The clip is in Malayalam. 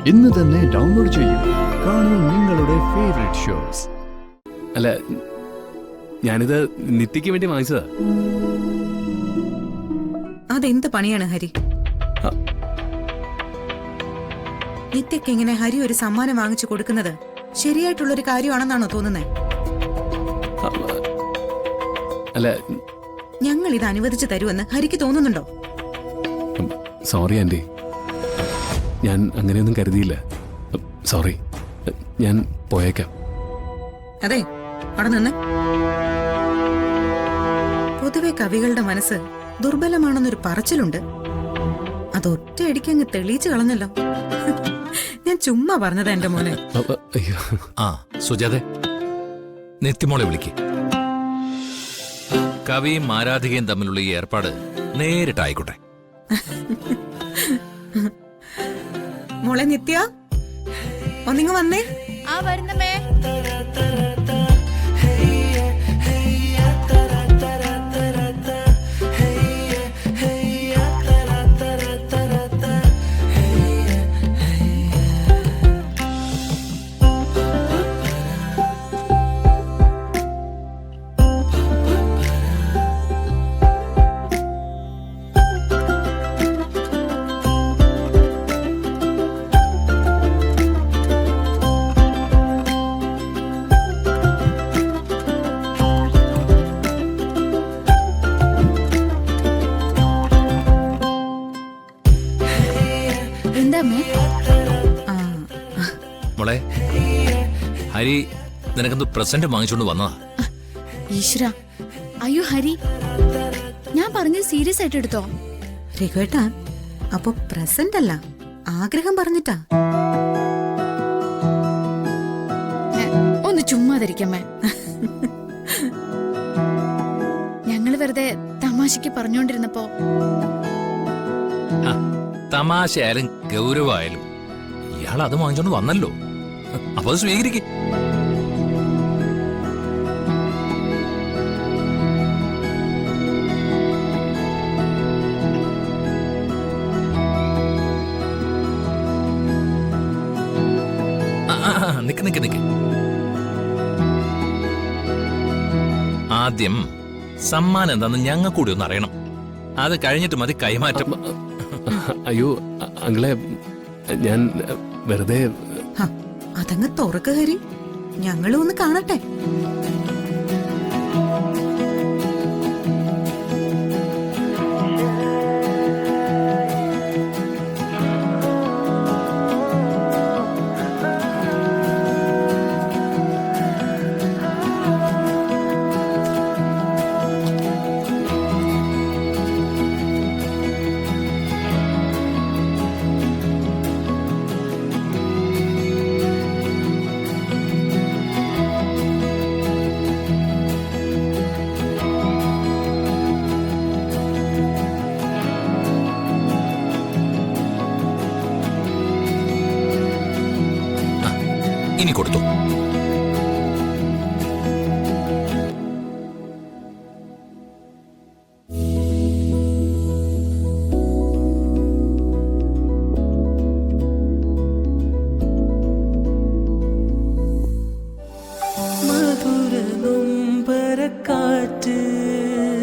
ഇന്ന് തന്നെ ഡൗൺലോഡ് ചെയ്യൂ. കാണൂ നിങ്ങളുടെ ഫേവറേറ്റ് ഷോസ്. അല്ല, ഞാനിത് നിത്യയ്ക്ക് വേണ്ടി വാങ്ങിച്ചതാ. അതെന്ത് പണിയാണ് ഹരി? നിത്യക്ക് ഇങ്ങനെ ഹരി ഒരു സമ്മാനം വാങ്ങിച്ചു കൊടുക്കുന്നത് ശരിയായിട്ടുള്ളൊരു കാര്യമാണെന്നാണോ തോന്നുന്നത്? അല്ല, ഞങ്ങൾ ഇത് അനുവദിച്ചു തരുമെന്ന് ഹരിക്ക് തോന്നുന്നുണ്ടോ? സോറി ആൻറ്റി, ഞാൻ അങ്ങനെയൊന്നും കരുതിയില്ല. സോറി, ഞാൻ പോയേക്കാം. അതെ, അവിടെ നിന്ന്. പൊതുവെ കവികളുടെ മനസ്സ് ദുർബലമാണെന്നൊരു പറച്ചിലുണ്ട്. അതൊറ്റയടിക്ക് അങ്ങ് തെളിയിച്ചു കളഞ്ഞല്ലോ. ഞാൻ ചുമ്മാ പറഞ്ഞതാ എന്റെ മോനെ. അയ്യോ. ആ സുജാതെ, നിത്യമോളെ വിളിക്ക്. കവിയും ആരാധികയും തമ്മിലുള്ള ഈ ഏർപ്പാട് നേരിട്ടായിക്കോട്ടെ. മോളെ നിത്യ, ഒന്നിങ്ങ് വന്നേ. ആ വരുന്നമേ. മോളെ, ഹരി നിനക്കെന്ത് പ്രസന്റ് വാങ്ങിച്ചോണ്ട് വന്നതാ? ഈശ്വര, അയ്യോ ഹരി, ഞാൻ പറഞ്ഞത് സീരിയസ് ആയിട്ട് എടുത്തോ? രഘുവേട്ടാ, അപ്പൊ പ്രസന്റ് അല്ല, ആഗ്രഹം പറഞ്ഞിട്ടാ. ഒന്ന് ചുമ്മാതിരിക്കമ്മേ. ഞങ്ങള് വെറുതെ തമാശക്ക് പറഞ്ഞോണ്ടിരുന്നപ്പോ. തമാശയായാലും ഗൗരവായാലും ഇയാൾ അത് വാങ്ങിച്ചോണ്ട് വന്നല്ലോ, അപ്പൊ അത് സ്വീകരിക്കും. നിക്ക് നിക്ക് നിക്ക്. ആദ്യം സമ്മാനം എന്താന്ന് ഞങ്ങൾ കൂടി ഒന്ന് അറിയണം. അത് കഴിഞ്ഞിട്ട് മതി കൈമാറ്റം. അയ്യോ അങ്ങളെ, ഞാൻ വെറുതെ. അതങ്ങ് തുറക്ക് ഹരി, ഞങ്ങളും ഒന്ന് കാണട്ടെ. ഇനി കൊടുത്തു.